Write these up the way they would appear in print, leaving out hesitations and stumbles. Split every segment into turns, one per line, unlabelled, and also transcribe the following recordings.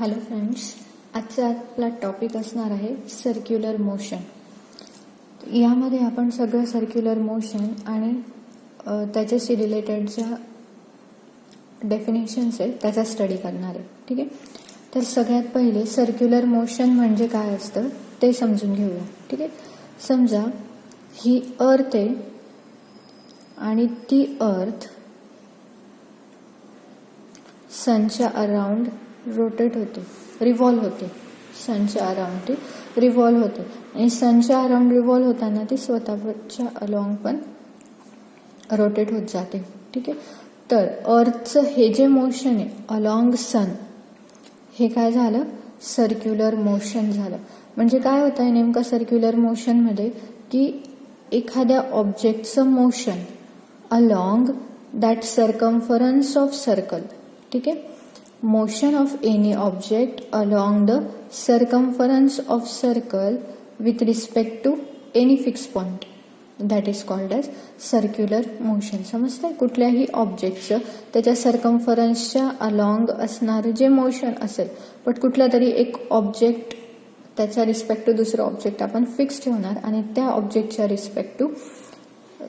Hello friends, आजचा आपला topic असणार आहे सर्क्युलर मोशन. यामध्ये आपण सगळं सर्क्युलर मोशन आणि त्याच्याशी रिलेटेड ज्या डेफिनेशन्स आहेत त्याचा स्टडी करणार आहे. ठीक आहे, तर सगळ्यात पहिले सर्क्युलर मोशन म्हणजे काय असतं ते समजून घेऊया. ठीक आहे, समजा ही अर्थ आहे आणि ती अर्थ सनच्या अराउंड रोटेट होते, रिव्हॉल्व होते. सनच्या अराउंड ती रिव्हॉल्व होते आणि सनच्या अराउंड रिव्हॉल्व होताना ती स्वतःच्या अलॉंग पण रोटेट होत जाते. ठीक आहे, तर अर्थचं हे जे मोशन आहे अलॉंग सन, हे काय झालं, सर्क्युलर मोशन झालं. म्हणजे काय होत आहे नेमकं सर्क्युलर मोशनमध्ये, की एखाद्या ऑब्जेक्टचं motion along that circumference of circle. ठीक आहे, motion of any object along the circumference of circle with respect to any fixed point, that is called as circular motion. समजतंय? कुठल्याही ऑब्जेक्टचं त्याच्या सर्कम्फरन्सच्या अलॉंग असणारं जे मोशन असेल, पण कुठला तरी एक ऑब्जेक्ट त्याच्या रिस्पेक्ट टू दुसरं ऑब्जेक्ट आपण फिक्स ठेवणार आणि त्या ऑब्जेक्टच्या रिस्पेक्ट टू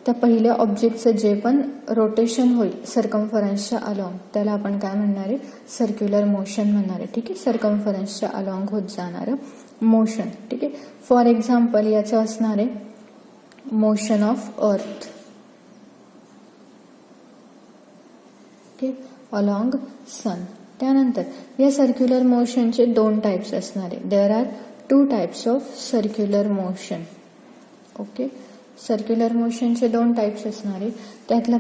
त्या पहिल्या ऑब्जेक्टचं जे पण रोटेशन होईल सर्कम्फरन्सच्या अलॉंग, त्याला आपण काय म्हणणार आहे, सर्क्युलर मोशन म्हणणार आहे. ठीक आहे, सर्कम्फरन्सच्या अलॉंग होत जाणारं मोशन. ठीक आहे, फॉर एक्झाम्पल याचं असणार आहे मोशन ऑफ अर्थ. ठीक, अलॉंग सन. त्यानंतर या सर्क्युलर मोशनचे दोन टाइप्स असणार आहे. There are 2 types of circular motion. Okay, circular मोशनचे 2 टाइप्स असणारे. त्यातला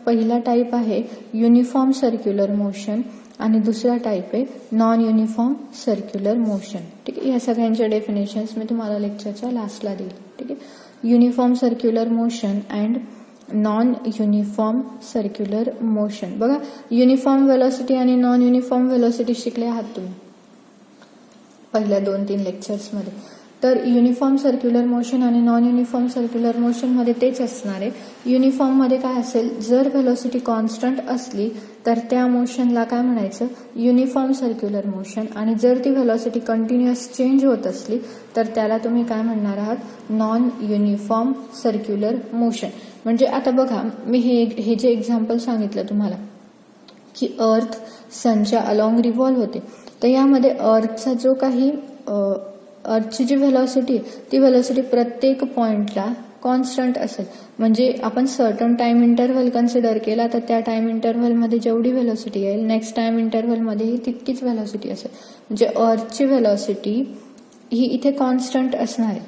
पहिला टाइप आहे युनिफॉर्म सर्क्युलर मोशन आणि दुसरा टाइप आहे नॉन युनिफॉर्म सर्क्युलर मोशन. ठीक आहे, या सगळ्यांच्या डेफिनेशन्स मी तुम्हाला लेक्चरच्या लास्टला देईल. ठीक आहे, uniform circular motion and non uniform circular motion. बघा, युनिफॉर्म व्हेलॉसिटी आणि नॉन युनिफॉर्म व्हेलॉसिटी शिकले आहात तुम्ही पहिल्या 2-3 लेक्चर्समध्ये. तर युनिफॉर्म सर्क्युलर मोशन आणि नॉन युनिफॉर्म सर्क्युलर मोशन मध्ये तेच असणार आहे. युनिफॉर्म मध्ये काय असेल, जर व्हेलॉसिटी कॉन्स्टंट असली तर त्या मोशनला काय म्हणायचं, युनिफॉर्म सर्क्युलर मोशन. आणि जर ती व्हेलॉसिटी कंटिन्युअस चेंज होत असली तर त्याला तुम्ही काय म्हणणार आहात, नॉन युनिफॉर्म सर्क्युलर मोशन. म्हणजे आता बघा, मी हे जे एक्झाम्पल सांगितलं तुम्हाला की अर्थ सनच्या अलॉंग रिव्हॉल्व होते, तर यामध्ये अर्थचा जो काही अर्थची जी व्हेलॉसिटी आहे ती व्हेलॉसिटी प्रत्येक पॉइंटला कॉन्स्टंट असेल. म्हणजे आपण सर्टन टाइम इंटरव्हल कन्सिडर केला तर त्या टाइम इंटरव्हलमध्ये जेवढी व्हेलॉसिटी येईल नेक्स्ट टाइम इंटरव्हलमध्येही तितकीच व्हेलॉसिटी असेल. म्हणजे अर्थची व्हेलॉसिटी ही इथे कॉन्स्टंट असणार आहे.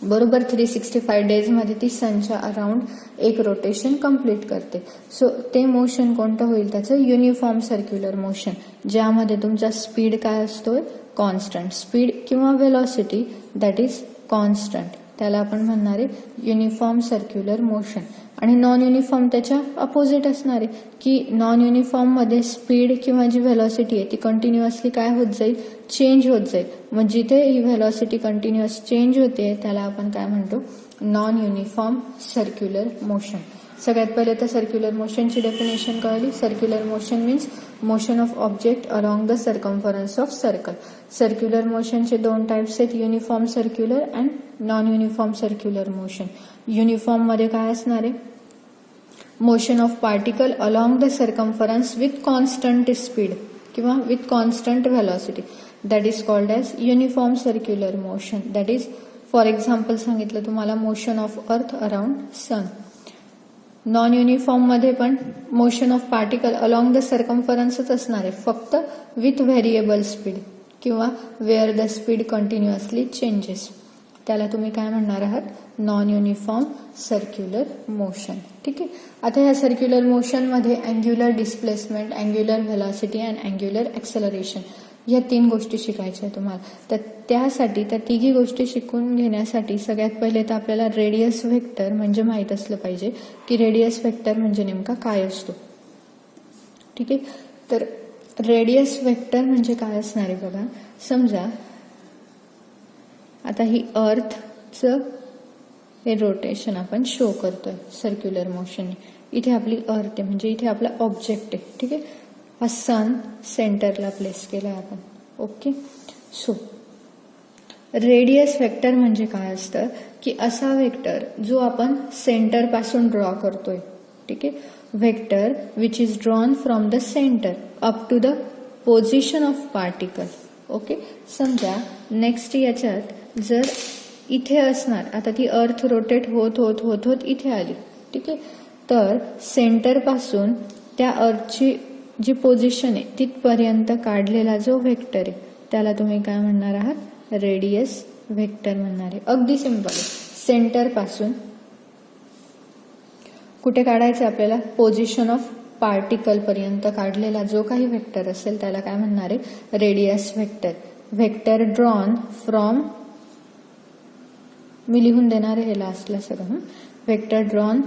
बरोबर 365 डेजमध्ये ती सनच्या अराउंड एक रोटेशन कम्प्लीट करते. सो ते मोशन कोणतं होईल, त्याचं युनिफॉर्म सर्क्युलर मोशन, ज्यामध्ये तुमचा स्पीड काय असतोय, कॉन्स्टंट स्पीड किंवा व्हेलॉसिटी दॅट इज कॉन्स्टंट, त्याला आपण म्हणणार आहे युनिफॉर्म सर्क्युलर मोशन. आणि नॉन युनिफॉर्म त्याच्या अपोजिट असणार आहे, की नॉन युनिफॉर्म मध्ये स्पीड किंवा जी व्हेलॉसिटी आहे ती कंटिन्युअसली काय होत जाईल, चेंज होत जाईल. मग जिथे ही व्हेलॉसिटी कंटिन्युअस चेंज होते त्याला आपण काय म्हणतो, नॉन युनिफॉर्म सर्क्युलर मोशन. सगळ्यात पहिले तर सर्क्युलर मोशनची डेफिनेशन कळली. Circular motion means motion of object along the circumference of circle. Circular मोशनचे 2 टाइप्स आहेत, uniform circular and non uniform circular motion. Uniform मध्ये काय असणार आहे, motion of particle along the circumference with constant speed किंवा with constant velocity, that is called as uniform circular motion. That is, for example सांगितलं तुम्हाला, motion of earth around sun. Non uniform मध्ये पण motion of particle along the सर्कम्फरन्सच असणार आहे, फक्त with variable speed किंवा where the speed continuously changes, त्याला तुम्ही काय म्हणणार आहात, नॉन युनिफॉर्म सर्क्युलर मोशन. ठीक आहे, आता ह्या सर्क्युलर मोशन मध्ये angular displacement, angular velocity and angular acceleration या 3 गोष्टी शिकायच्या आहे तुम्हाला. तर त्यासाठी त्या तिघी गोष्टी शिकून घेण्यासाठी सगळ्यात पहिले तर आपल्याला रेडियस व्हेक्टर म्हणजे माहीत असलं पाहिजे की रेडियस व्हेक्टर म्हणजे नेमका काय असतो. ठीक आहे, तर रेडियस व्हेक्टर म्हणजे काय असणार आहे बघा. समजा आता ही अर्थचं हे रोटेशन आपण शो करतोय सर्क्युलर मोशन. इथे आपली अर्थ आहे, म्हणजे इथे आपला ऑब्जेक्ट आहे. ठीक आहे, हा सन सेंटरला प्लेस केलाय आपण. ओके. सो रेडियस वेक्टर म्हणजे काय असतं की असा वेक्टर जो आपण सेंटर पासून ड्रॉ करतोय. ठीक आहे. Vector which is drawn from the centre up to the position of particle. Okay. समजा नेक्स्ट याच्यात जर इथे असणार, आता ती अर्थ रोटेट होत होत होत होत इथे आली. ठीक आहे. तर सेंटर पासून त्या अर्थची जी पोझिशन आहे तिथपर्यंत काढलेला जो वेक्टर आहे त्याला तुम्ही काय म्हणणार आहात? रेडियस वेक्टर म्हणणार आहे. अगदी सिंपल आहे. सेंटर पासून कुठे काढायचं आपल्याला? पोझिशन ऑफ पार्टिकल पर्यंत काढलेला जो काही वेक्टर असेल त्याला काय म्हणणार आहे? Radius vector. Vector drawn from, मी लिहून देणार आहे हे लास्टला सगळं. वेक्टर ड्रॉन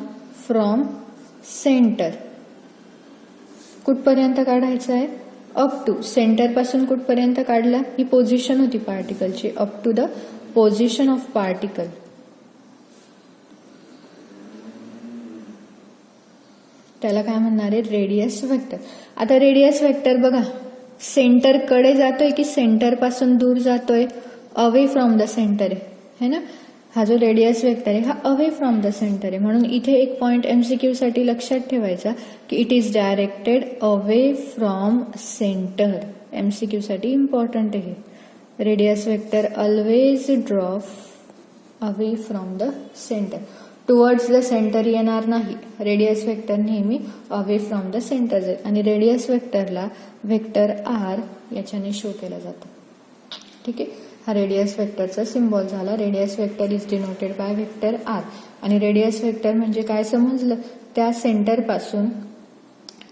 फ्रॉम सेंटर कुठपर्यंत काढायचं आहे? Up to. सेंटर पासून कुठपर्यंत काढला? ही पोझिशन होती पार्टिकलची. Up to the position of particle. त्याला काय म्हणणार आहे? Radius vector. आता रेडियस वेक्टर बघा सेंटर कडे जातोय की सेंटर पासून दूर जातोय? अवे फ्रॉम द सेंटर आहे ना. हा जो रेडियस वेक्टर आहे हा अवे फ्रॉम द सेंटर आहे. म्हणून इथे एक पॉइंट एमसीक्यू साठी लक्षात ठेवायचा की it is directed away from centre. MCQ साठी इम्पॉर्टंट आहे. Radius vector always draw away from the centre. Towards the centre येणार नाही. रेडियस वेक्टर नेहमी अवे फ्रॉम द सेंटर जाईल आणि रेडियस वेक्टरला वेक्टर आर याच्याने शो केला जातो. ठीक आहे. हा रेडियस वेक्टरचा सिम्बॉल झाला. Radius vector is denoted by vector R. आणि रेडियस वेक्टर म्हणजे काय समजलं? त्या सेंटर पासून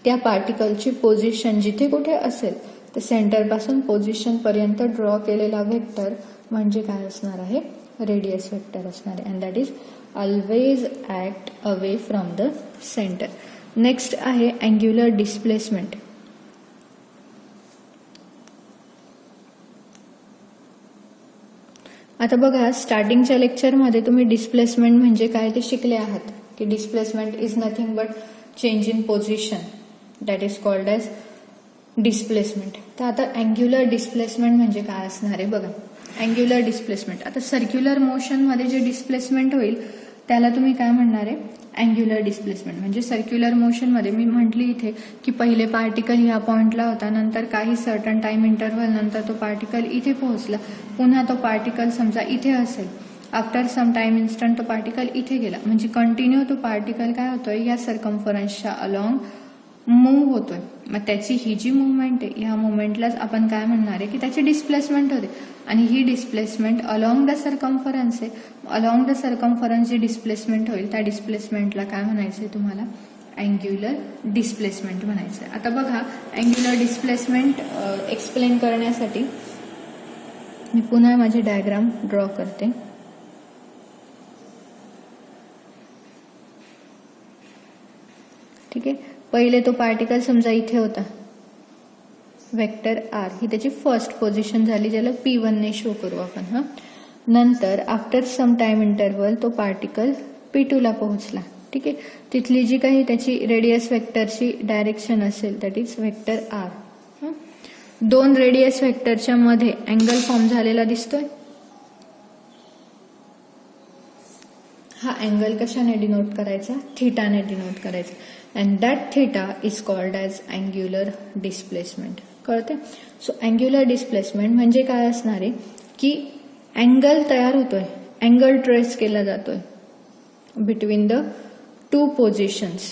त्या पार्टिकलची पोझिशन जिथे कुठे असेल तर सेंटर पासून पोझिशन पर्यंत ड्रॉ केलेला वेक्टर म्हणजे काय असणार आहे? रेडियस वेक्टर असणार आहे. And that is always act away from the centre. Next आहे अँग्युलर डिस्प्लेसमेंट. आता बघा स्टार्टिंगच्या लेक्चरमध्ये तुम्ही डिस्प्लेसमेंट म्हणजे काय ते शिकले आहात की displacement is nothing but change in position. That is called as displacement. तर आता अँग्युलर डिस्प्लेसमेंट म्हणजे काय असणार आहे बघा. अँग्युलर डिस्प्लेसमेंट, आता सर्क्युलर मोशनमध्ये जे डिस्प्लेसमेंट होईल त्याला तुम्ही काय म्हणणार आहे? Angular displacement. म्हणजे सर्क्युलर मोशनमध्ये मी म्हटली इथे की पहिले पार्टिकल ह्या पॉइंटला होता, नंतर काही सर्टन टाइम इंटरव्हल नंतर तो पार्टिकल इथे पोहोचला, पुन्हा तो पार्टिकल समजा इथे असेल, आफ्टर सम टाइम इन्स्टंट तो पार्टिकल इथे गेला. म्हणजे कंटिन्यू तो पार्टिकल काय होतोय? या सर्कम्फरन्सच्या अलॉंग मूव्ह होतोय. मग त्याची ही जी मुवमेंट आहे ह्या मुवमेंटलाच आपण काय म्हणणार आहे की त्याची डिस्प्लेसमेंट होते. आणि ही डिस्प्लेसमेंट अलॉंग द सर्कम्फरन्स आहे. अलॉंग द सर्कम्फरन्स जी डिस्प्लेसमेंट होईल त्या डिस्प्लेसमेंटला काय म्हणायचंय तुम्हाला? अँग्युलर डिस्प्लेसमेंट म्हणायचंय. आता बघा अँग्युलर डिस्प्लेसमेंट एक्सप्लेन करण्यासाठी मी पुन्हा माझी डायग्राम ड्रॉ करते. ठीक आहे. पहिले तो पार्टिकल समजा इथे होता, वेक्टर आर ही त्याची फर्स्ट पोझिशन झाली ज्याला P1 ने शो करू आपण. हा नंतर आफ्टर सम टाइम इंटरव्हल तो पार्टिकल P2 ला पोहोचला. ठीक आहे. तिथली जी काही त्याची रेडियस वेक्टरची डायरेक्शन असेल दॅट इज वेक्टर आर. दोन रेडियस वेक्टरच्या मध्ये अँगल फॉर्म झालेला दिसतोय. हा अँगल कशाने डिनोट करायचा? थीटाने डिनोट करायचा. And that theta is called as angular displacement. कळते? सो अँग्युलर डिस्प्लेसमेंट म्हणजे काय असणार आहे की अँगल तयार होतोय, अँगल ट्रेस केला जातोय बिटवीन द टू पोझिशन्स.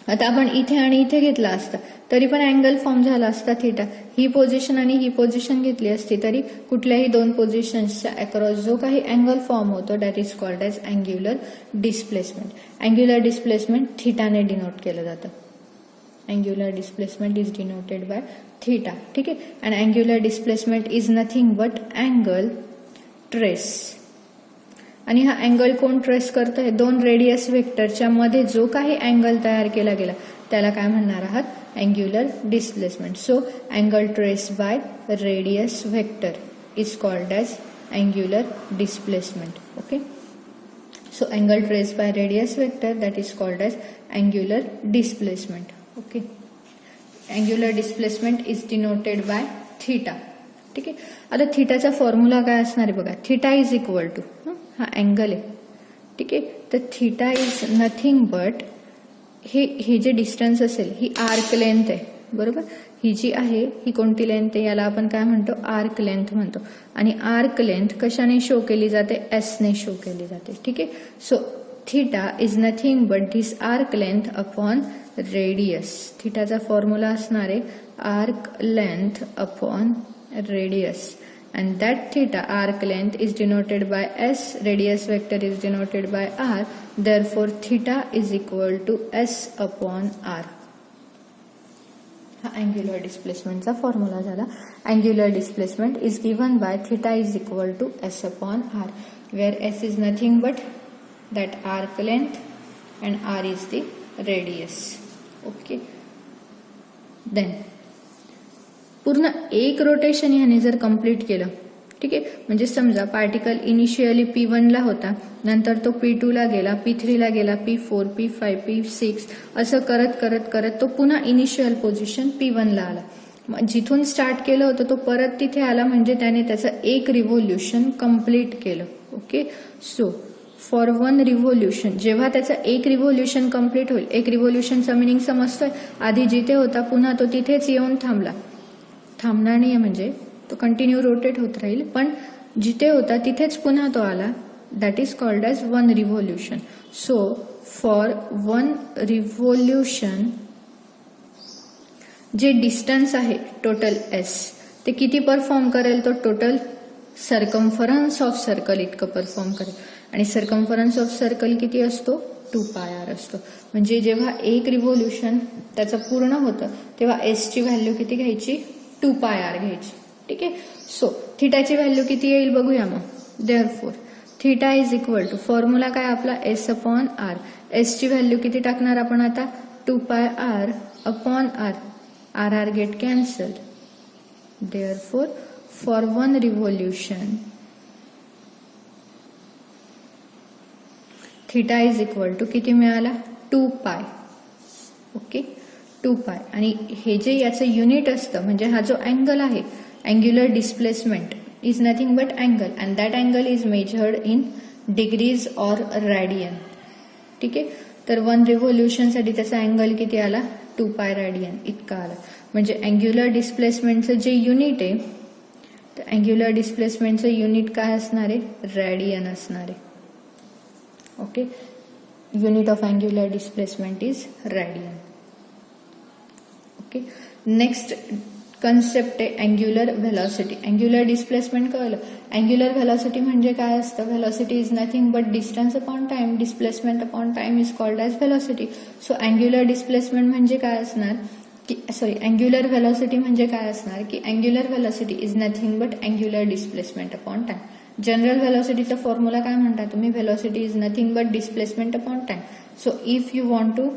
आता आपण इथे आणि इथे घेतला असता तरी पण अँगल फॉर्म झाला असता थीटा. ही पोझिशन आणि ही पोझिशन घेतली असती तरी कुठल्याही दोन पोझिशन्सच्या अक्रॉस जो काही अँगल फॉर्म होतो that is called as angular displacement. Angular displacement थीटाने डिनोट केलं जातं. Angular displacement is denoted by theta. ठीक आहे. And angular displacement is nothing but angle trace. आणि हा अँगल कोण ट्रेस करतोय? दोन रेडियस वेक्टरच्या मध्ये जो काही अँगल तयार केला गेला त्याला काय म्हणणार आहात? Angular displacement. So angle trace by radius vector is called as angular displacement. Okay. So angle trace by radius vector that is called as angular displacement. Okay. Angular displacement is denoted by theta. ठीक आहे. आता थीटाचा formula काय असणार आहे बघा. Theta is equal to हा angle आहे. ठीक आहे. तर थीटा इज नथिंग बट हे जे डिस्टन्स असेल ही आर्क लेंथ आहे बरोबर. ही जी आहे ही कोणती लेंथ आहे याला आपण काय म्हणतो आर्क लेंथ म्हणतो. आणि आर्क लेंथ कशाने शो केली जाते एस ने शो केली जाते. ठीक आहे. So theta is nothing but this arc length upon radius. थीटाचा फॉर्म्युला असणार आहे arc length upon radius. And that theta arc length is denoted by S, radius vector is denoted by R, therefore theta is equal to S upon R. हा angular displacement चा formula झाला. Angular displacement is given by theta is equal to S upon R, where S is nothing but that arc length and R is the radius. Okay. Then पूर्ण एक rotation याने जर complete केलं. ठीक आहे. म्हणजे समजा पार्टिकल इनिशियली P1 ला होता, नंतर तो P2 ला गेला, P3 ला गेला, P4, P5, P6 असं करत करत करत तो पुन्हा इनिशियल पोझिशन P1 ला आला. जिथून स्टार्ट केलं होतं तो परत तिथे आला म्हणजे त्याने त्याचं एक रिव्होल्युशन कंप्लीट केलं. Okay. So for one revolution जेव्हा त्याचं एक रिव्होल्युशन कंप्लीट होईल, एक रिव्होल्युशनचा मिनिंग समजतोय, आधी जिथे होता पुन्हा तो तिथेच येऊन थांबला. थांबणार नाही म्हणजे तो कंटिन्यू रोटेट होत राहील, पण जिथे होता तिथेच पुन्हा तो आला. That is called as one revolution. So for one revolution जे डिस्टन्स आहे टोटल एस ते किती परफॉर्म करेल तो टोटल सर्कम्फरन्स ऑफ सर्कल इतकं परफॉर्म करेल. आणि सर्कम्फरन्स ऑफ सर्कल किती असतो 2πr असतो. म्हणजे जेव्हा एक रिव्होल्युशन त्याचं पूर्ण होतं तेव्हा एसची व्हॅल्यू किती घ्यायची 2πr घ्यायची. ठीक आहे. सो थीटाची व्हॅल्यू किती येईल बघूया मग. Therefore theta is equal to formula काय आपला एस अपॉन आर. एसची व्हॅल्यू किती टाकणार आपण आता 2πr upon R. R R get cancel. Therefore for one revolution theta is equal to किती मिळाला 2π. ओके. 2π. आणि हे जे याचं युनिट असतं म्हणजे हा जो अँगल आहे angular displacement is nothing but angle and that angle is measured in degrees or radian. ठीक आहे. तर वन रिव्होल्युशनसाठी त्याचा अँगल किती आला 2π रॅडियन इतका आला. म्हणजे अँग्युलर डिस्प्लेसमेंटचं जे युनिट आहे तर अँग्युलर डिस्प्लेसमेंटचं युनिट काय असणार आहे रॅडियन असणार आहे. Okay. Unit of angular displacement is radian. Okay. Next concept आहे अँग्युलर व्हेलॉसिटी. अँग्युलर डिस्प्लेसमेंट कळलं. अँग्युलर व्हेलॉसिटी म्हणजे काय असतं. Velocity is nothing but distance upon time. Displacement upon time is called as velocity. So angular displacement म्हणजे काय असणार की angular velocity म्हणजे काय असणार की angular velocity is nothing but angular displacement upon time. General व्हेलॉसिटीचा फॉर्म्युला काय म्हणता तुम्ही velocity is nothing but displacement upon time. So if you want to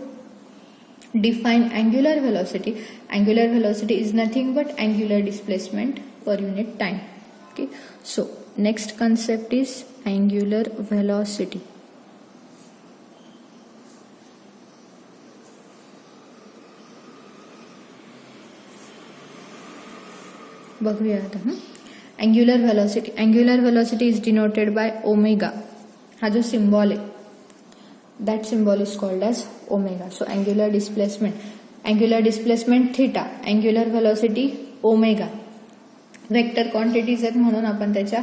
define angular velocity is nothing but angular displacement per unit time. Okay. So next concept is angular velocity. बघूया आता. angular velocity is denoted by omega. हा जो symbol आहे that symbol is called as omega. So angular displacement theta, angular velocity omega. Vector quantities आहेत म्हणून आपण त्याच्या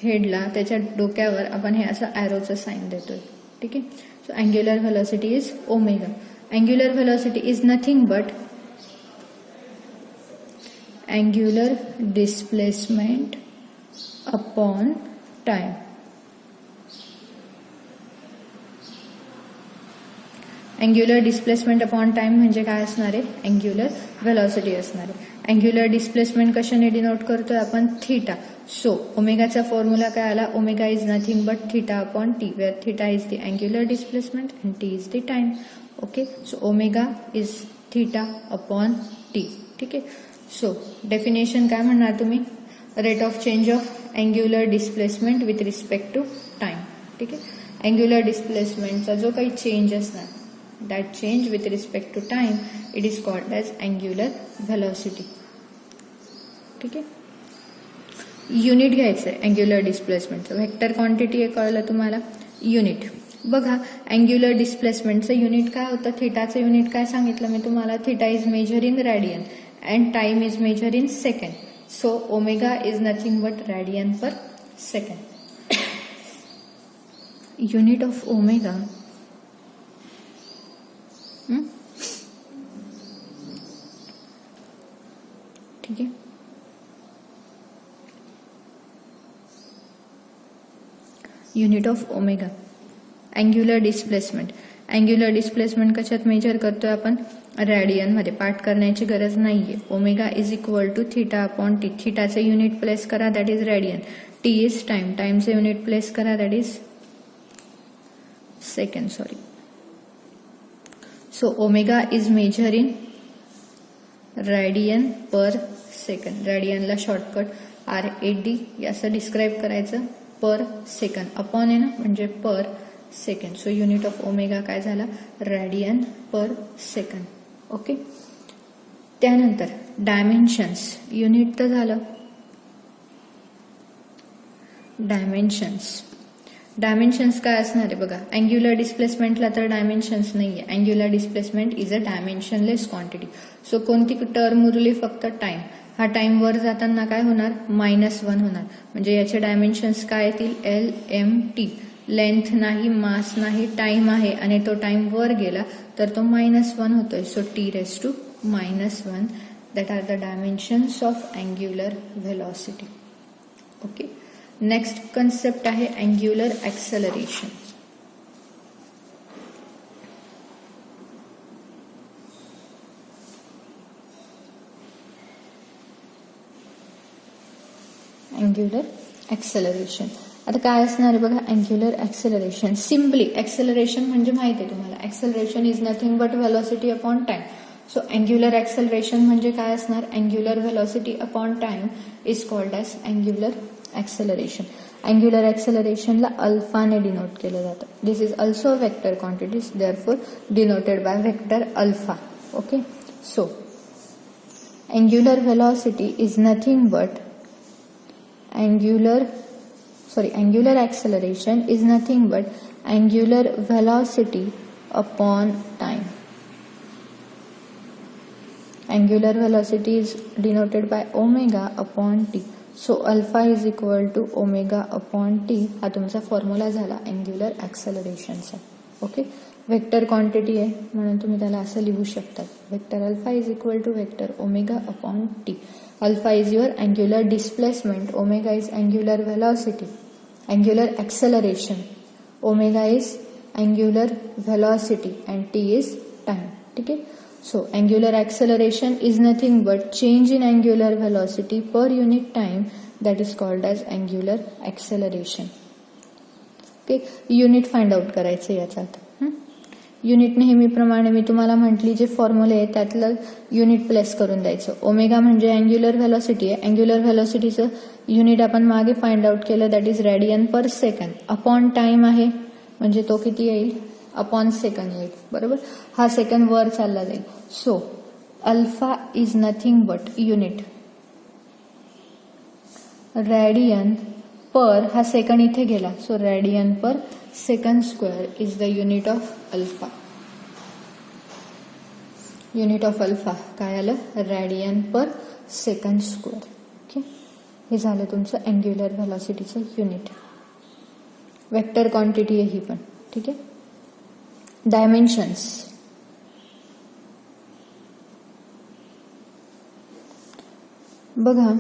हेडला त्याच्या डोक्यावर आपण हे असं ॲरोचं साइन देतोय. ठीक आहे. So angular velocity is omega. Angular velocity is nothing but angular displacement upon time. Angular displacement upon time म्हणजे काय असणार आहे अँग्युलर व्हेलॉसिटी असणार आहे. अँग्युलर डिस्प्लेसमेंट कशाने डिनोट करतोय आपण थीटा. सो ओमेगाचा फॉर्म्युला काय आला omega is nothing but theta upon T where theta is the angular displacement and T is the time. Okay. So omega is theta upon T. ठीक आहे. So definition काय म्हणणार तुम्ही rate of change of angular displacement with respect to time. ठीक आहे. Angular डिस्प्लेसमेंटचा जो काही change असणार that change with respect to time, it is called as angular velocity. ठीक आहे. युनिट घ्यायचं आहे अँग्युलर डिस्प्लेसमेंटचं. व्हेक्टर क्वांटिटी आहे कळलं तुम्हाला. युनिट बघा, अँग्युलर डिस्प्लेसमेंटचं युनिट काय होतं, थिटाचं युनिट काय सांगितलं मी तुम्हाला, theta is measure in radian and time is measure in second. So omega is nothing but radian per second. Unit of omega ठीक आहे. Unit of omega angular displacement. Angular displacement कशात measure करतोय आपण, radian मध्ये. पाठ करण्याची गरज नाहीये. Omega is equal to theta upon T. थिटाचे युनिट प्लेस करा, that is radian. T is time, टाइमचे युनिट प्लेस करा, that is second. Sorry. So omega is measure in radian per second. रॅडियनला शॉर्टकट RAD असं describe करायचं, per second. Upon आहे ना, म्हणजे per second. So unit of omega काय झाला, रॅडियन पर सेकंड. ओके. त्यानंतर डायमेन्शन्स. युनिट तर झालं. डायमेन्शन्स. डायमेन्शन्स काय असणार आहे बघा, अँग्युलर डिस्प्लेसमेंटला तर डायमेन्शन्स नाहीये. Angular displacement is a dimensionless quantity. So कोणती टर्म उरली, फक्त टाइम. हा टाइम वर जाताना काय होणार, -1 होणार. म्हणजे याचे डायमेन्शन्स काय येतील, LMT. लेंथ नाही, मास नाही, टाइम आहे आणि तो टाइम वर गेला तर तो -1 होतोय. So T⁻⁻1 that are the dimensions of angular velocity. Okay. Next concept आहे अँग्युलर ऍक्सेलरेशन. Angular acceleration. आता काय असणार आहे बघा, अँग्युलर ऍक्सेलरेशन. सिम्पली ऍक्सेलरेशन म्हणजे माहिती आहे तुम्हाला, acceleration is nothing but velocity upon time. So angular acceleration म्हणजे काय असणार, angular velocity upon time is called as angular acceleration. Angular ऍक्सेलरेशनला अल्फाने डिनोट केलं जातं. This is also a vector quantity, therefore denoted by vector alpha. Okay. So angular velocity is nothing but angular acceleration is nothing but angular velocity upon time. Angular velocity is denoted by omega upon t. So alpha is equal to omega upon t. हा तुमचा formula झाला angular ऍक्सेलरेशनचा. Okay. Vector quantity आहे म्हणून तुम्ही त्याला असं लिहू शकता, vector alpha is equal to vector omega upon T. Alpha is your angular displacement, omega is angular velocity, angular acceleration, omega is angular velocity and t is time. ठीक है. So angular acceleration is nothing but change in angular velocity per unit time, that is called as angular acceleration. Okay. Unit find out करायचं याच्यात. Unit नेहमीप्रमाणे मी तुम्हाला म्हटली जे फॉर्म्युले आहे त्यातलं युनिट प्लेस करून द्यायचं. ओमेगा म्हणजे अँग्युलर व्हेलॉसिटी आहे. अँग्युलर व्हेलॉसिटीचं युनिट आपण मागे फाइंड आउट केलं, that is radian per second. Upon time आहे म्हणजे तो किती येईल, अपॉन सेकंड येईल. बरोबर. हा सेकंड वर चालला जाईल. So alpha is nothing but unit radian per, हा सेकंड इथे गेला, so radian per second square is the unit of alpha. Unit of alpha काय आलं, radian per second square. Okay. हे झालं तुमचं अँग्युलर व्हेलॉसिटीचं युनिट. वेक्टर क्वांटिटी आहे ही पण. ठीक आहे. डायमेन्शन्स. बघा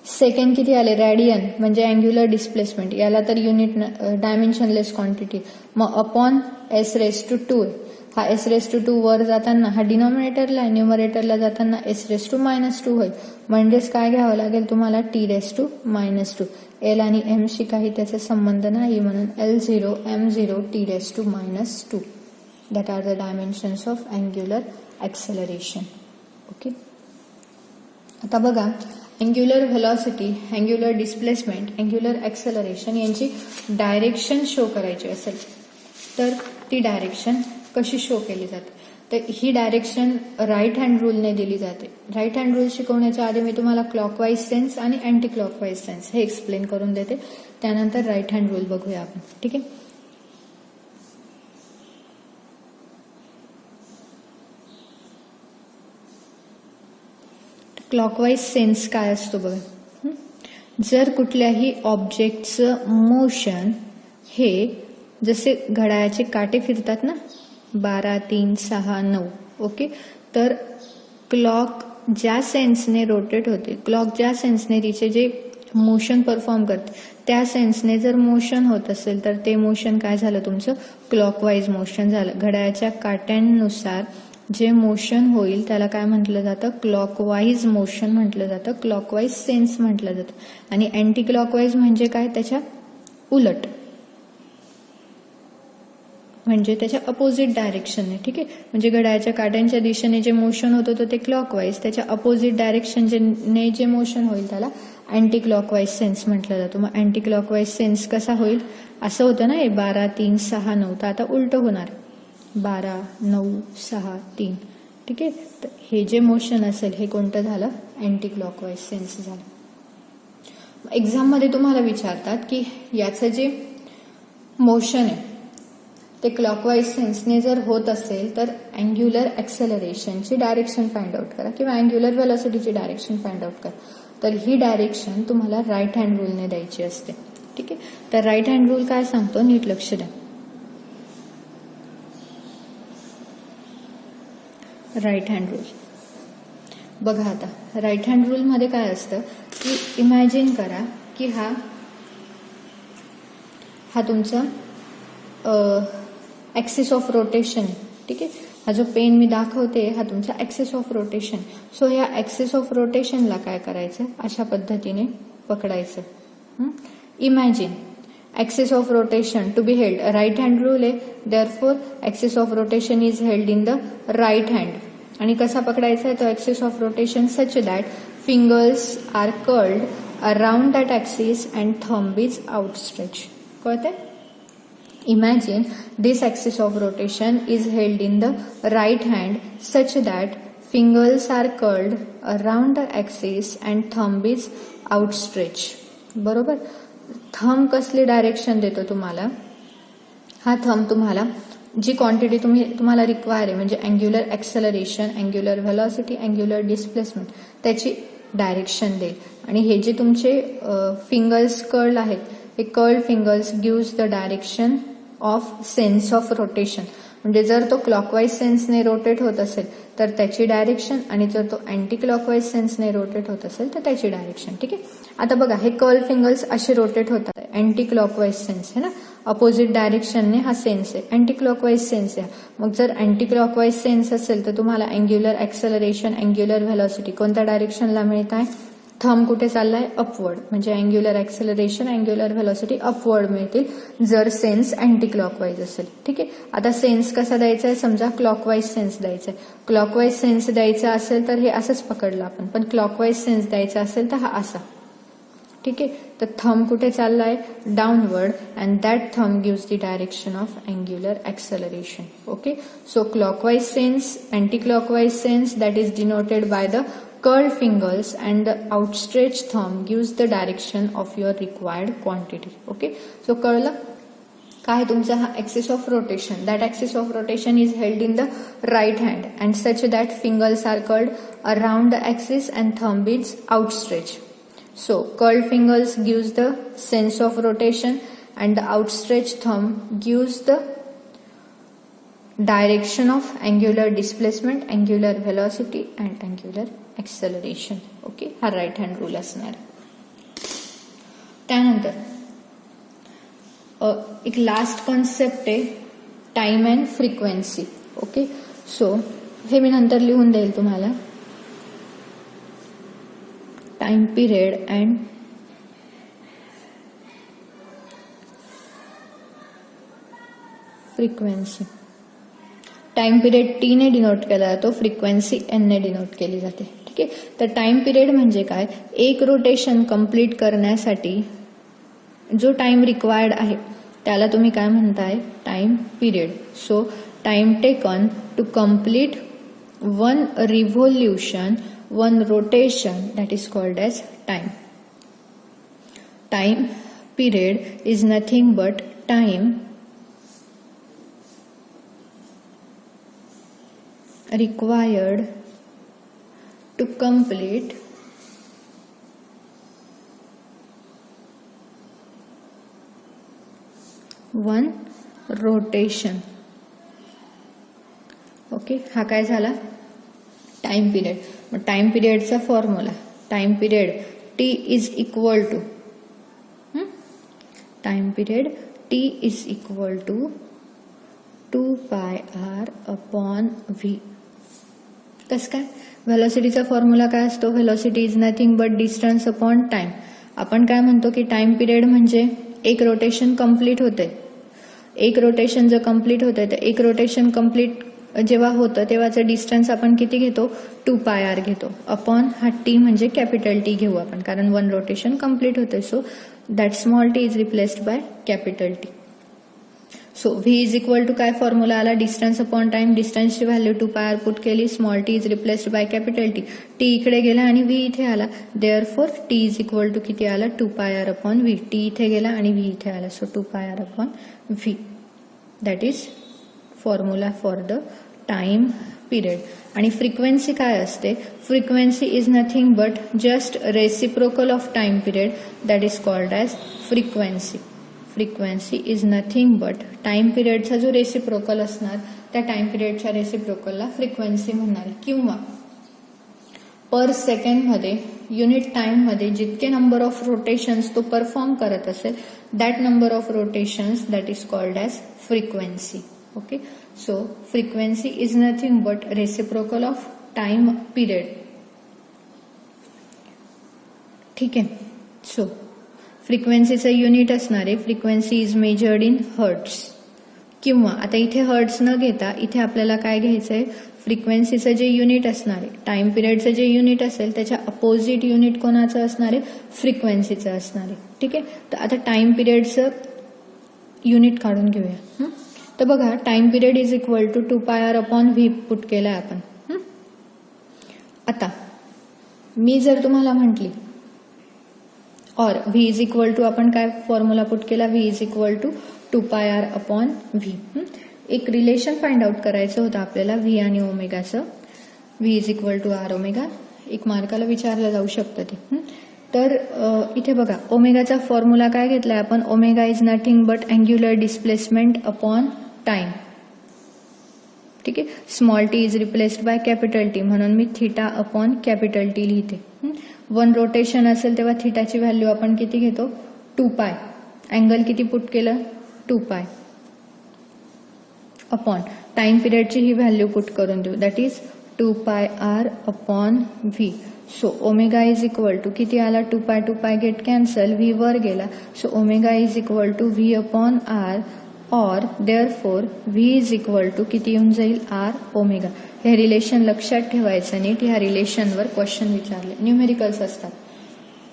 सेकंड किती आले, रॅडियन म्हणजे अँग्युलर डिस्प्लेसमेंट, याला तर युनिट डायमेन्शनलेस क्वांटिटी. मग अपॉन s⁻². हा s⁻² वर जाताना हा डिनॉमिनेटरला, न्यूमरेटरला जाताना s⁻² होईल. म्हणजेच काय घ्यावं लागेल तुम्हाला, t⁻². एल आणि एम शी काही त्याचा संबंध नाही म्हणून L0 M0 t⁻². That are the dimensions of angular acceleration. Okay. आता बघा angular velocity, angular displacement, angular acceleration यांची डायरेक्शन शो करायची असेल तर ती डायरेक्शन कशी शो केली जाते, तर ही डायरेक्शन राईट हँड रूलने दिली जाते. राईट हँड रूल शिकवण्याच्या आधी मी तुम्हाला क्लॉकवाईज सेन्स आणि अँटी क्लॉकवाईज सेन्स हे एक्सप्लेन करून देते, त्यानंतर राईट हँड रूल बघूया आपण. ठीक आहे. क्लॉकवाईज सेन्स काय असतो बघा. जर कुठल्याही ऑब्जेक्टचं मोशन हे जसे घड्याळाचे काटे फिरतात ना 12, 3, 6, 9, ओके, तर क्लॉक ज्या सेन्सने रोटेट होते, क्लॉक ज्या सेन्सने तिचे जे मोशन परफॉर्म करते त्या सेन्सने जर मोशन होत असेल तर ते मोशन काय झालं तुमचं क्लॉकवाईज मोशन झालं. घड्याळाच्या काट्यांनुसार जे मोशन होईल त्याला काय म्हटलं जातं क्लॉकवाईज मोशन म्हटलं जातं, क्लॉकवाईज सेन्स म्हटलं जातं. आणि अँटी क्लॉकवाईज म्हणजे काय, त्याच्या उलट, म्हणजे त्याच्या अपोजिट डायरेक्शनने. ठीक आहे. म्हणजे घड्याळाच्या काट्यांच्या दिशेने जे मोशन होत होतं ते क्लॉकवाईज, त्याच्या अपोजिट डायरेक्शनने जे मोशन होईल त्याला अँटी क्लॉकवाईज सेन्स म्हटलं जातं. मग अँटी क्लॉकवाईज सेन्स कसा होईल, असं होतं ना हे 12, 3, 6, 9, तर आता उलट होणार 12, 9, 6, 3. ठीक आहे. तर हे जे मोशन असेल हे कोणतं झालं अँटी क्लॉकवाईज सेन्स झालं. एक्झाममध्ये तुम्हाला विचारतात की याचं जे मोशन आहे ते क्लॉकवाईज सेन्सने जर होत असेल तर अँग्युलर ॲक्सेलरेशनची डायरेक्शन फाइंड आउट करा किंवा अँग्युलर व्हेलॉसिटीची डायरेक्शन फाइंड आउट करा. तर ही डायरेक्शन तुम्हाला राईट हँड रूलने द्यायची असते. ठीक आहे. तर राईट हँड रूल काय सांगतो नीट लक्ष द्या. राईट हँड रूल बघा. आता राईट हँड रूलमध्ये काय असतं की इमॅजिन करा की हा तुमचा ॲक्सिस ऑफ रोटेशन. ठीक आहे. हा जो पेन मी दाखवते हा तुमचा ॲक्सिस ऑफ रोटेशन. सो ह्या ॲक्सिस ऑफ रोटेशनला काय करायचं अशा पद्धतीने पकडायचं. Imagine axis of rotation to be held, right hand rule आहे, therefore axis of rotation is held in the right hand. आणि कसा पकडायचा आहे तो axis of rotation such that fingers are curled around that axis and thumb is outstretch. कळतंय. Imagine this axis of rotation is held in the right hand such that fingers are curled around the axis and thumb is outstretched. बरोबर. Thumb कसली direction देतो तुम्हाला, हा thumb तुम्हाला जी quantity तुम्हाला require आहे म्हणजे angular acceleration, angular velocity, angular displacement त्याची डायरेक्शन देईल. आणि हे जे तुमचे फिंगर्स कर्ल आहेत हे curl fingers gives the direction of sense of rotation. म्हणजे जर तो क्लॉकवाईज सेन्सने रोटेट होत असेल तर त्याची डायरेक्शन आणि जर तो अँटी क्लॉकवाईज सेन्सने रोटेट होत असेल तर त्याची डायरेक्शन. ठीक आहे. आता बघा हे कर्ल फिंगर्स असे रोटेट होतात. अँटी क्लॉकवाईज सेन्स आहे ना, अपोजिट डायरेक्शनने हा सेन्स आहे, अँटी क्लॉकवाईज सेन्स आहे. मग जर अँटी क्लॉकवाईज सेन्स असेल तर तुम्हाला अँग्युलर ॲक्सेलरेशन, अँग्युलर व्हेलॉसिटी कोणत्या डायरेक्शनला मिळत आहे, थंब कुठे चाललाय अपवर्ड, म्हणजे angular acceleration, angular velocity upward मिळतील जर सेन्स अँटी क्लॉकवाईज असेल. ठीक आहे. आता सेन्स कसा द्यायचा आहे, समजा क्लॉकवाईज सेन्स द्यायचा आहे. क्लॉकवाईज सेन्स द्यायचा असेल तर हे असंच पकडलं आपण, पण क्लॉकवाईज सेन्स द्यायचा असेल तर हा असा. ठीक आहे. तर थंब कुठे चाललाय downward and that thumb gives the direction of angular acceleration. Okay. So clockwise sense, anti clockwise sense that is denoted by the curled fingers and the outstretched thumb gives the direction of your required quantity. Okay. So कळलं काय तुमचा हा axis of rotation. That axis of rotation is held in the right hand and such that fingers are curled around the axis and thumb is outstretched. So curled fingers gives the sense of rotation and the outstretched thumb gives the direction of angular displacement, angular velocity and angular acceleration. Okay. हा right hand rule असणार. त्यानंतर एक last concept आहे time and frequency. Okay. So हे मी नंतर लिहून देईल तुम्हाला. Time period and frequency. Time period T ने डिनोट केला जातो, फ्रिक्वेन्सी एन ने डिनोट केली जाते. ठीक आहे. तर टाइम पिरियड म्हणजे काय, एक रोटेशन कंप्लीट करण्यासाठी जो टाइम रिक्वायर्ड आहे त्याला तुम्ही काय म्हणताय time period. So time taken to complete one revolution, one rotation, that is called as time. Time period is nothing but time required to complete one rotation. ओके, हा काय झाला टाइम पिरियड. मग टाइम पिरियडचा formula, time period T is equal to time period T is equal to 2πr upon V. कसं काय? व्हेलॉसिटीचा formula काय असतो? Velocity is nothing but distance upon time. आपण काय म्हणतो की टाइम पिरियड म्हणजे एक रोटेशन कंप्लीट होते. एक रोटेशन जर कंप्लीट होते तर एक रोटेशन कंप्लीट जेव्हा होतं तेव्हाचं डिस्टन्स आपण किती घेतो? 2πr घेतो. अपॉन हा टी म्हणजे कॅपिटल टी घेऊ आपण, कारण वन रोटेशन कंप्लीट होते. So that small T is replaced by capital T. So V is equal to काय फॉर्म्युला आला? Distance upon time. डिस्टन्सची व्हॅल्यू 2πr पुट केली. Small T is replaced by capital T. T इकडे गेला आणि V इथे आला. Therefore T is equal to किती आला? 2πr upon V. टी इथे गेला आणि व्ही इथे आला. So 2πr upon V. That is formula for the time period. आणि फ्रिक्वेन्सी काय असते? Frequency is nothing but just reciprocal of time period, that is called as frequency. Frequency is nothing but time पिरियडचा जो reciprocal असणार त्या time पिरियडच्या रेसिप्रोकलला frequency म्हणणार. किंवा पर सेकंडमध्ये unit टाइममध्ये जितके नंबर ऑफ रोटेशन्स तो परफॉर्म करत असेल that number of rotations that is called as frequency. Okay, so frequency is nothing but reciprocal of time period. ठीक आहे. सो फ्रिक्वेन्सीचं युनिट असणार आहे, frequency is measured in hertz. किंवा आता इथे हर्ट्स न घेता इथे आपल्याला काय घ्यायचं आहे? फ्रिक्वेन्सीचं जे युनिट असणार आहे, टाइम पिरियडचं जे युनिट असेल त्याच्या अपोजिट युनिट कोणाचं असणार आहे? फ्रिक्वेन्सीचं असणार आहे. ठीक आहे. तर आता टाइम पिरियडचं युनिट काढून घेऊया. तर बघा, time period is equal to 2πr upon V put केलाय आपण. आता मी जर तुम्हाला म्हटली और व्ही इज इक्वल टू, आपण काय फॉर्म्युला पुट केला? V is equal to 2πr upon V. एक रिलेशन फाइंड आउट करायचं होतं आपल्याला व्ही आणि ओमेगाचं. V is equal to R omega. एक मार्काला विचारलं जाऊ शकतं ते. तर इथे बघा, ओमेगाचा फॉर्म्युला काय घेतलाय आपण? Omega is nothing but angular displacement upon time. ठीक आहे. Small T is replaced by capital T, म्हणून मी थिटा अपॉन कॅपिटल टी लिहिते. वन रोटेशन असेल तेव्हा थिटाची व्हॅल्यू आपण किती घेतो? 2π. अँगल किती पुट केलं? 2π. अपॉन टाइम पिरियडची ही व्हॅल्यू पुट करून देऊ, that is 2πr upon V. So omega is equal to किती आला? 2π गेट कॅन्सल, व्ही वर गेला. So omega is equal to V upon R, और therefore V is equal to किती येऊन जाईल? R omega. हे रिलेशन लक्षात ठेवायचं नीट. ह्या रिलेशनवर क्वेश्चन विचारले, न्यूमेरिकल्स असतात.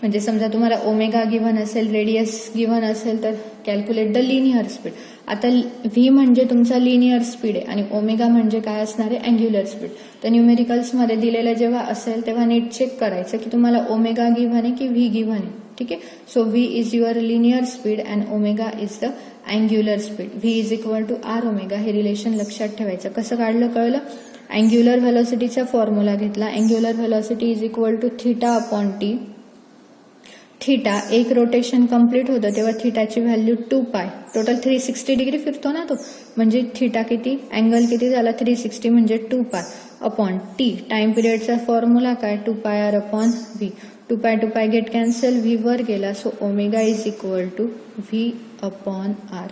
म्हणजे समजा तुम्हाला ओमेगा गिव्हन असेल, रेडियस गिव्हन असेल तर कॅल्क्युलेट द लिनियर स्पीड. आता व्ही म्हणजे तुमचा लिनियर स्पीड आहे आणि ओमेगा म्हणजे काय असणार आहे? Angular speed. तर न्यूमेरिकल्समध्ये दिलेलं जेव्हा असेल तेव्हा नीट चेक करायचं की तुम्हाला ओमेगा गिव्हन आहे की व्ही गिव्हन आहे. ठीक आहे. So V is your linear speed and omega is the angular speed. V is equal to R omega. हे रिलेशन लक्षात ठेवायचं. कसं काढलं कळलं? अँग्युलर व्हेलॉसिटीचा फॉर्म्युला घेतला. Angular velocity is equal to theta upon T. Theta एक रोटेशन कंप्लीट होतं तेव्हा थिटाची व्हॅल्यू 2π. टोटल 360 डिग्री फिरतो ना तो, म्हणजे थिटा किती? अँगल किती झाला? 360 म्हणजे 2π अपॉन टी. टाइम पिरियडचा फॉर्म्युला काय? 2πr upon V. 2π get cancel, V वर गेला. So omega is equal to V upon R.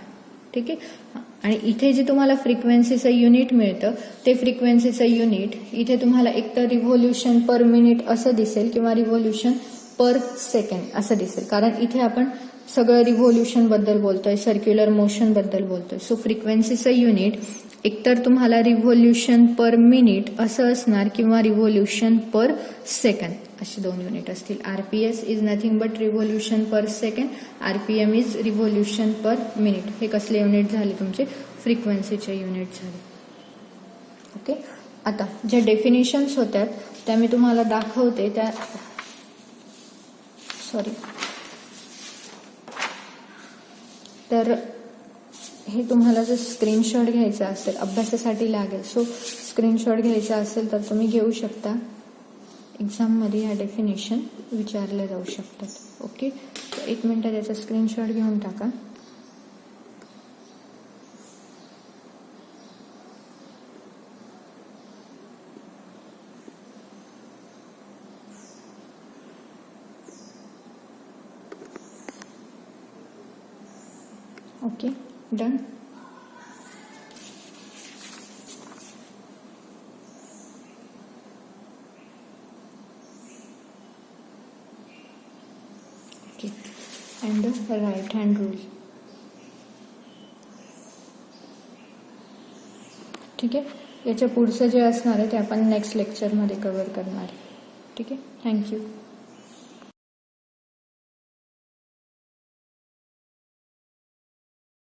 ठीक आहे. आणि इथे जे तुम्हाला फ्रिक्वेन्सीचं युनिट मिळतं ते फ्रिक्वेन्सीचं युनिट इथे तुम्हाला एकतर रिव्होल्युशन पर मिनिट असं दिसेल किंवा रिव्होल्युशन पर सेकंड असं दिसेल, कारण इथे आपण सगळं रिव्होल्युशन बद्दल बोलतोय, सर्क्युलर मोशन बद्दल बोलतोय. सो फ्रिक्वेन्सीचं युनिट एकतर तुम्हाला रिव्होल्युशन पर मिनिट असं असणार किंवा रिव्होल्युशन पर सेकंड असे दोन युनिट असतील. RPS is nothing but revolution per second, RPM is revolution per minute. हे कसले युनिट झाले? तुमचे फ्रिक्वेन्सीचे युनिट झाले. ओके. आता ज्या डेफिनेशन्स होत्या त्या मी तुम्हाला दाखवते. त्या तर हे तुम्हाला जर स्क्रीनशॉट घ्यायचा असेल, अभ्यासासाठी लागेल. सो स्क्रीनशॉट घ्यायचा असेल तर तुम्ही घेऊ शकता. एक्झाममध्ये ह्या डेफिनेशन विचारल्या जाऊ शकतात. ओके. 1 मिनिट त्याचा स्क्रीनशॉट घेऊन टाका. Okay, done. Okay, and right hand rule. ठीक आहे. याच्या पुढचं जे असणार आहे ते आपण नेक्स्ट लेक्चरमध्ये कव्हर करणार आहे. ठीक आहे. थँक्यू.